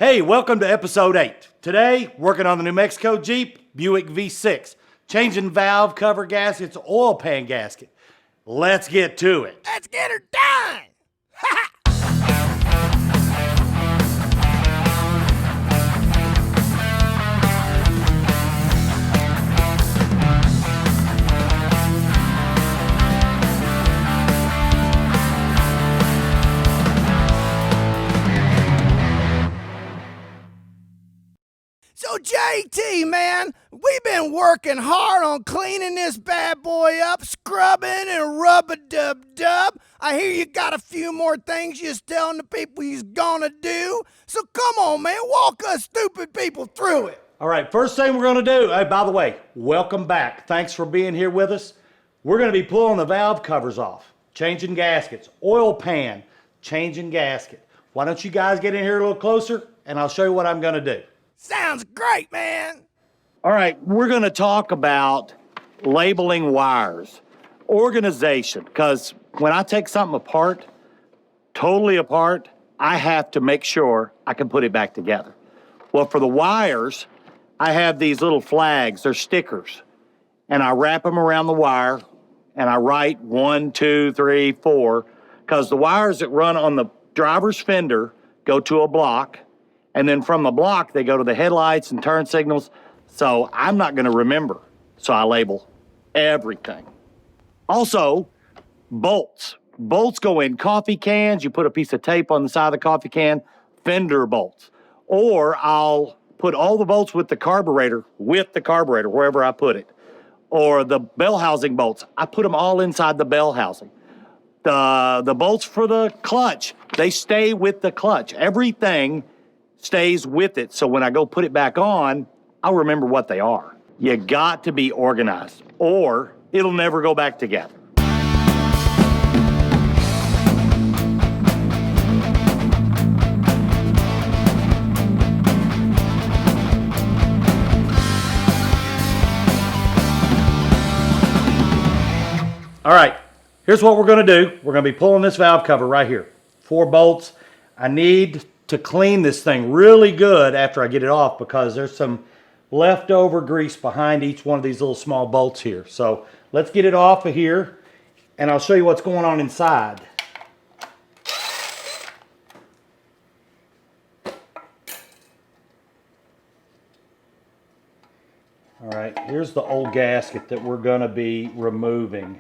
Hey, welcome to episode 8. Today, working on the New Mexico Jeep Buick V6, changing valve cover gaskets, oil pan gasket. Let's get to it. Let's get her done! So JT, man, we've been working hard on cleaning this bad boy up, scrubbing and rub-a-dub-dub. I hear you got a few more things you're telling the people you're gonna do. So come on, man, walk us stupid people through it. All right, first thing we're gonna do, hey, by the way, welcome back. Thanks for being here with us. We're gonna be pulling the valve covers off, changing gaskets, oil pan, changing gasket. Why don't you guys get in here a little closer and I'll show you what I'm gonna do. Sounds great, man. All right, we're going to talk about labeling wires, organization, because when I take something apart, totally apart, I have to make sure I can put it back together. Well, for the wires, I have these little flags, they're stickers, and I wrap them around the wire, and I write 1, 2, 3, 4, because the wires that run on the driver's fender go to a block, and then from the block, they go to the headlights and turn signals. So I'm not going to remember. So I label everything. Also, bolts. Bolts go in coffee cans. You put a piece of tape on the side of the coffee can, fender bolts. Or I'll put all the bolts with the carburetor, wherever I put it. Or the bell housing bolts. I put them all inside the bell housing. The bolts for the clutch, they stay with the clutch. Everything stays with it, so when I go put it back on, I'll remember what they are. You got to be organized, or it'll never go back together. All right, here's what we're gonna do. We're gonna be pulling this valve cover right here. 4 bolts. I need to clean this thing really good after I get it off because there's some leftover grease behind each one of these little small bolts here. So let's get it off of here and I'll show you what's going on inside. All right, here's the old gasket that we're gonna be removing.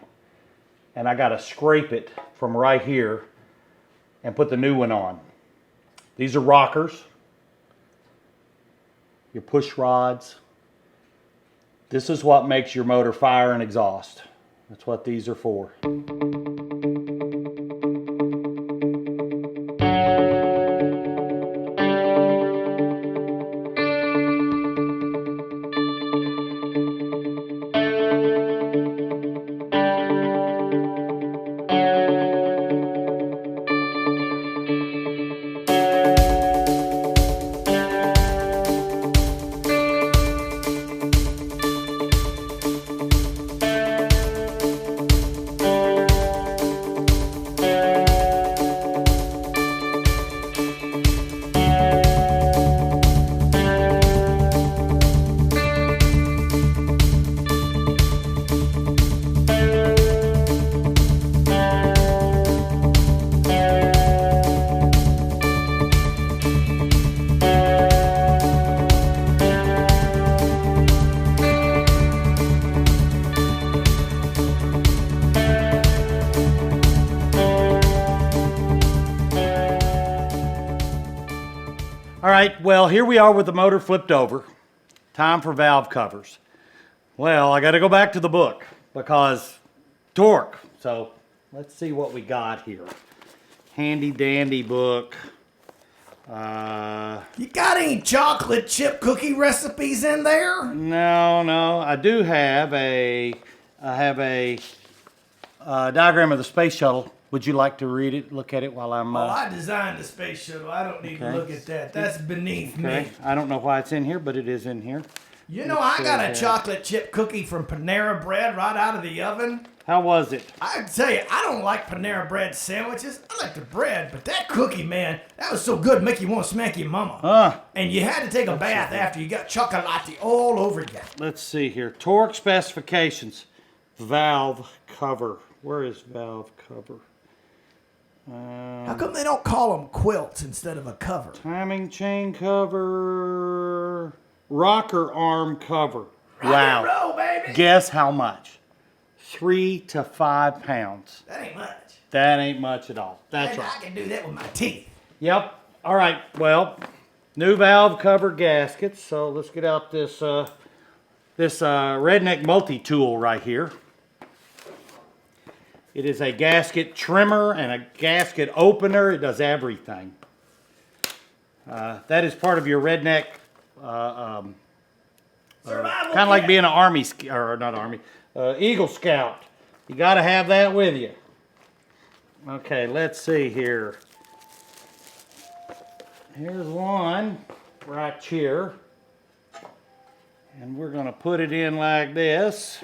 And I gotta scrape it from right here and put the new one on. These are rockers, your push rods. This is what makes your motor fire and exhaust. That's what these are for. All right, well, here we are with the motor flipped over. Time for valve covers. Well, I got to go back to the book because torque. So let's see what we got here. Handy dandy book. You got any chocolate chip cookie recipes in there? No. I do have a diagram of the space shuttle. Would you like to read it, look at it while I'm... I designed the space shuttle. I don't need to look at that. That's beneath me. I don't know why it's in here, but it is in here. You know, I got a chocolate chip cookie from Panera Bread right out of the oven. How was it? I have to tell you, I don't like Panera Bread sandwiches. I like the bread, but that cookie, man, that was so good to make you want to smack your mama. And you had to take a bath after you got chocolate all over you. Let's see here. Torque specifications. Valve cover. Where is valve cover? How come they don't call them quilts instead of a cover? Timing chain cover. Rocker arm cover. Rock and roll, baby. Guess how much? 3 to 5 pounds. That ain't much. That ain't much at all. That's right. I can do that with my teeth. Yep. All right. Well, new valve cover gaskets. So let's get out this Redneck multi-tool right here. It is a gasket trimmer and a gasket opener. It does everything. That is part of your Redneck. Kind of like being an Army, or not Army, Eagle Scout. You got to have that with you. Okay, let's see here. Here's one right here. And we're going to put it in like this.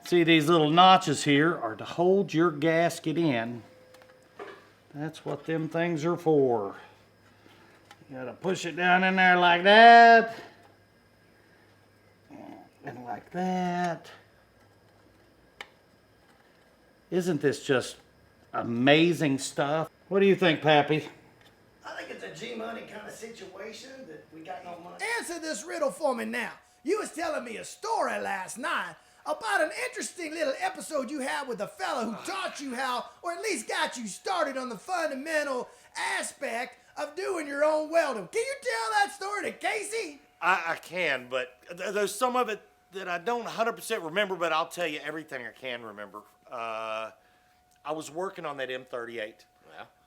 See, these little notches here are to hold your gasket in. That's what them things are for. You got to push it down in there like that. And like that. Isn't this just amazing stuff? What do you think, Pappy? I think it's a G-Money kind of situation that we got no money. Answer this riddle for me now. You was telling me a story last night about an interesting little episode you had with a fella who taught you how, or at least got you started on the fundamental aspect of doing your own welding. Can you tell that story to Casey? I can, but there's some of it that I don't 100% remember, but I'll tell you everything I can remember. I was working on that M38,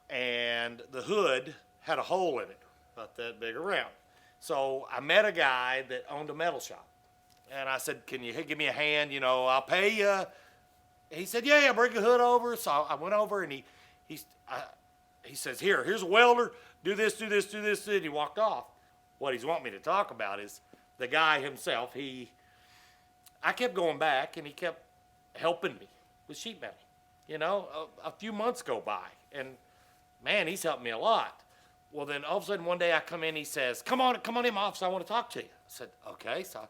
and the hood had a hole in it, about that big around. So I met a guy that owned a metal shop, and I said, "Can you give me a hand? You know, I'll pay you." He said, "Yeah, bring the hood over." So I went over, and he says, "Here's a welder. Do this, do this, do this." And he walked off. What he's wanting me to talk about is the guy himself. I kept going back, and he kept helping me with sheet metal. You know, a few months go by, and man, he's helped me a lot. Well, then all of a sudden one day I come in, he says, come on in my office, I want to talk to you. I said, okay. So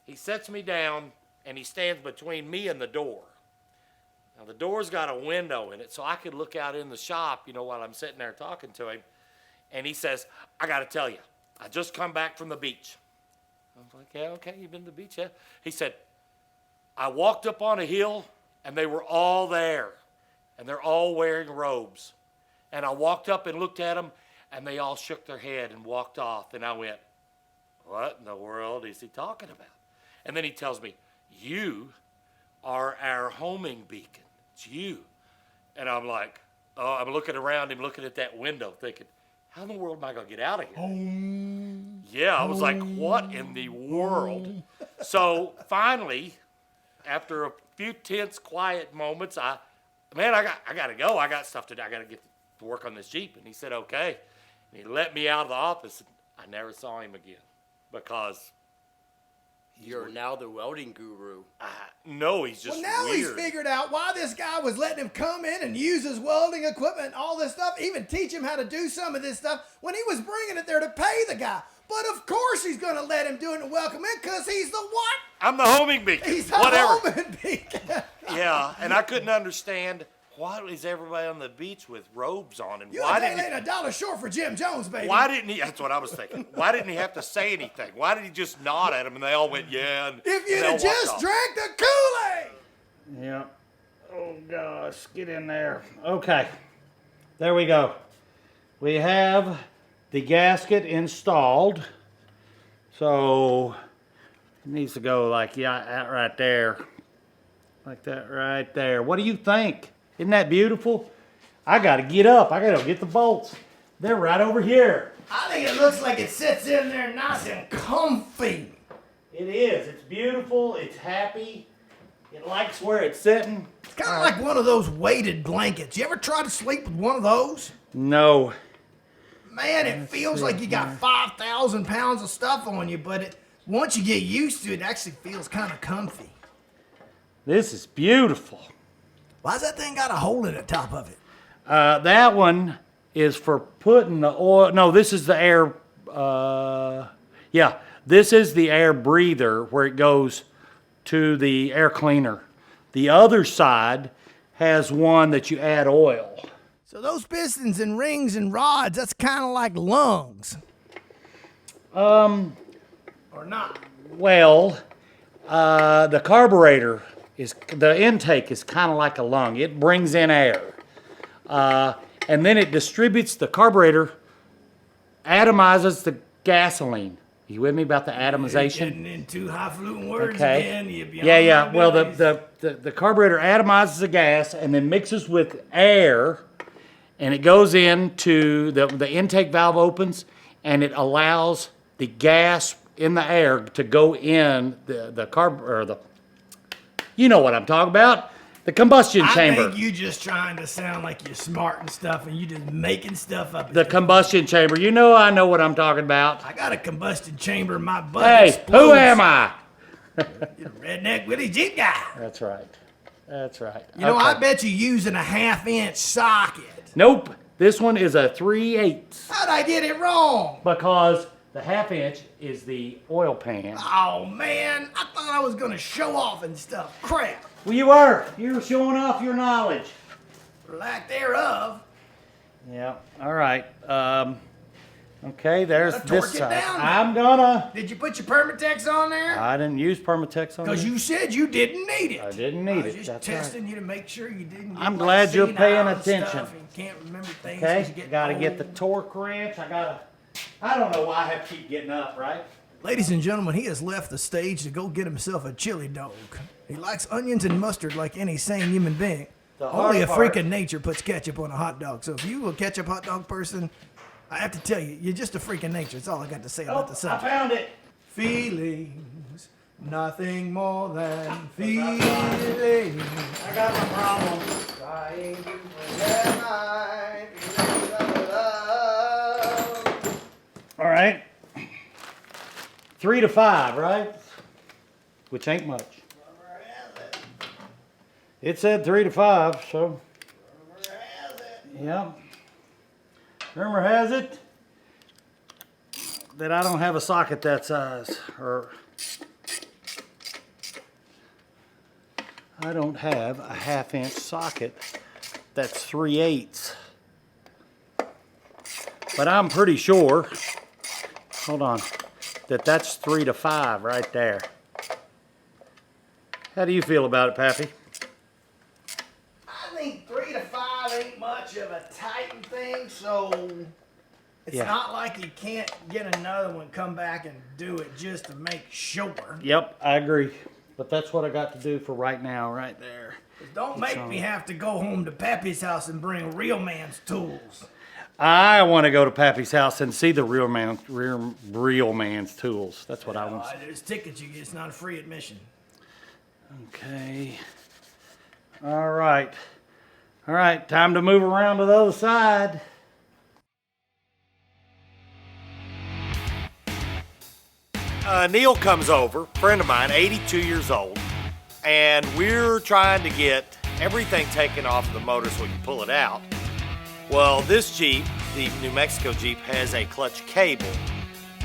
he sets me down, and he stands between me and the door. Now, the door's got a window in it, so I could look out in the shop, you know, while I'm sitting there talking to him. And he says, I got to tell you, I just come back from the beach. I was like, yeah, okay, you've been to the beach, yeah? He said, I walked up on a hill, and they were all there, and they're all wearing robes. And I walked up and looked at them, and they all shook their head and walked off. And I went, what in the world is he talking about? And then he tells me, you are our homing beacon. It's you. And I'm like, oh, I'm looking around him, looking at that window, thinking, how in the world am I going to get out of here? Yeah, I was like, what in the world? So finally, after a few tense, quiet moments, I got to go. I got stuff to do. I got to get to work on this Jeep. And he said, okay. And he let me out of the office. And I never saw him again because you're now the welding guru. No, he's just now weird. He's figured out why this guy was letting him come in and use his welding equipment and all this stuff, even teach him how to do some of this stuff when he was bringing it there to pay the guy. But of course he's going to let him do it and welcome him because he's the what? I'm the homing beacon. He's the homing beacon. Yeah, and I couldn't understand why is everybody on the beach with robes on, and why didn't he? $1 short for Jim Jones, baby. Why didn't he? That's what I was thinking. Why didn't he have to say anything? Why did he just nod at them and they all went, yeah? And, if you'd have just drank the Kool-Aid. Yeah. Oh gosh, get in there. Okay, there we go. We have the gasket installed. So it needs to go like right there. Like that right there. What do you think? Isn't that beautiful? I got to get up. I got to get the bolts. They're right over here. I think it looks like it sits in there nice and comfy. It is. It's beautiful. It's happy. It likes where it's sitting. It's kind of like one of those weighted blankets. You ever try to sleep with one of those? No. Man, it feels like you got 5,000 pounds of stuff on you, but once you get used to it, it actually feels kind of comfy. This is beautiful. Why's that thing got a hole in the top of it? That one is for putting the oil. No, this is the air. Yeah, this is the air breather where it goes to the air cleaner. The other side has one that you add oil. So those pistons and rings and rods, that's kind of like lungs. Or not. Well, the carburetor the intake is kind of like a lung. It brings in air. And then it distributes the carburetor, atomizes the gasoline. You with me about the atomization? Getting into highfalutin words Okay. again. You're beyond Yeah. my Well, abilities. the carburetor atomizes the gas and then mixes with air, and it goes into the intake valve opens, and it allows the gas in the air to go in the you know what I'm talking about, the combustion chamber. I think you just trying to sound like you're smart and stuff, and you just making stuff up. The combustion chamber. You know I know what I'm talking about. I got a combustion chamber in my butt. Hey, explodes. who am I? You're the Redneck Willys Jeep guy. That's right. That's right. You know, Okay. I bet you're using a 1/2-inch socket. Nope. This one is a 3/8 How'd I get it wrong? because the 1/2 inch is the oil pan. Oh, man. I thought I was going to show off and stuff. Crap. Well, you were. You were showing off your knowledge. For lack thereof. Yeah. All right. Okay. There's Gotta this torque it side. down. I'm gonna. Did you put your Permatex on there? I didn't use Permatex on Because this. you said you didn't need it. I didn't need I was it. just That's testing you to make sure you didn't. Get I'm glad you're senile paying and attention. stuff and can't remember things 'cause Okay. you get Got to get the old. torque wrench. I don't know why I have to keep getting up. Right. Ladies and gentlemen, he has left the stage to go get himself a chili dog. He likes onions and mustard like any sane human being. The Only a hard freak part- of nature puts ketchup on a hot dog. So if you a ketchup hot dog person, I have to tell you, you're just a freak of nature. That's all I got to say about the I subject. found it. Feelings, nothing more than feelings. I got my problem. Trying to forget my feelings of love. All right. 3 to 5, right? Which ain't much. It said 3 to 5, so. Yeah. Rumor has it that I don't have a socket that size, or I don't have a 1/2-inch socket that's 3/8. But I'm pretty sure, hold on, that's 3 to 5 right there. How do you feel about it, Pappy? I think 3 to 5 ain't much of a Titan thing, so it's Yeah. not like you can't get another one, come back and do it just to make sure. Yep, I agree. But that's what I got to do for right now, right there. Don't make me have to go home to Pappy's house and bring real man's tools. I want to go to Pappy's house and see the real man's tools. That's what I want. There's tickets you get. It's not a free admission. Okay. All right. All right, time to move around to the other side. Neil comes over, friend of mine, 82 years old, and we're trying to get everything taken off the motor so we can pull it out. Well, this Jeep, the New Mexico Jeep, has a clutch cable.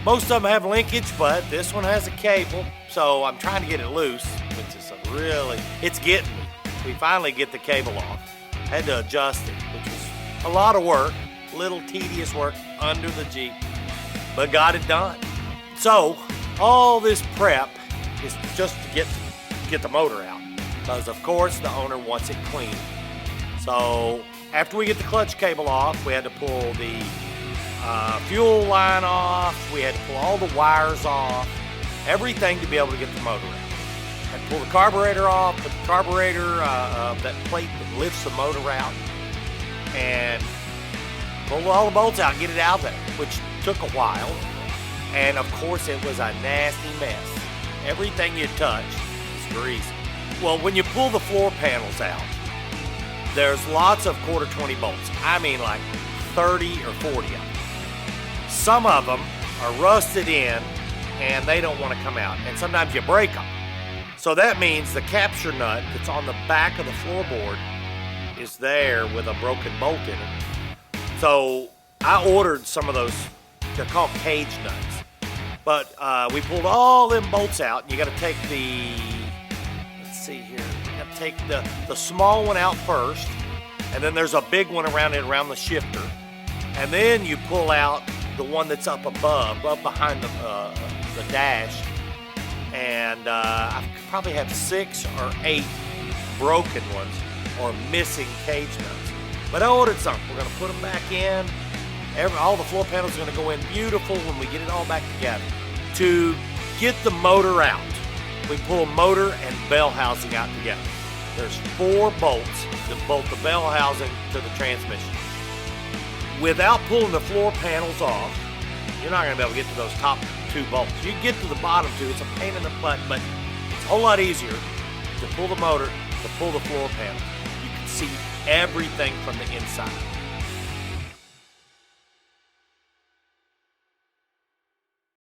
Most of them have linkage, but this one has a cable, so I'm trying to get it loose, which is it's getting me. We finally get the cable off. Had to adjust it, which was a lot of work, little tedious work under the Jeep, but got it done. So, all this prep is just to get the motor out, because of course the owner wants it clean. So, after we get the clutch cable off, we had to pull the fuel line off, we had to pull all the wires off, everything to be able to get the motor out. Had to pull the carburetor off, put the carburetor, that plate that lifts the motor out, and pull all the bolts out, get it out there, which took a while. And of course it was a nasty mess. Everything you touch is greasy. Well, when you pull the floor panels out, there's lots of 1/4-20 bolts. I mean like 30 or 40 of them. Some of them are rusted in and they don't want to come out. And sometimes you break them. So that means the capture nut that's on the back of the floorboard is there with a broken bolt in it. So I ordered some of those, they're called cage nuts. But we pulled all them bolts out, and you gotta take the, let's see here, you gotta take the small one out first, and then there's a big one around it, around the shifter. And then you pull out the one that's up above, up behind the dash. And I probably have 6 or 8 broken ones or missing cage nuts. But I ordered some. We're gonna put them back in. All the floor panels are gonna go in beautiful when we get it all back together. To get the motor out, we pull motor and bell housing out together. There's 4 bolts that bolt the bell housing to the transmission. Without pulling the floor panels off, you're not gonna be able to get to those top 2 bolts. You can get to the bottom 2, it's a pain in the butt, but it's a whole lot easier to pull the motor, to pull the floor panel. You can see everything from the inside.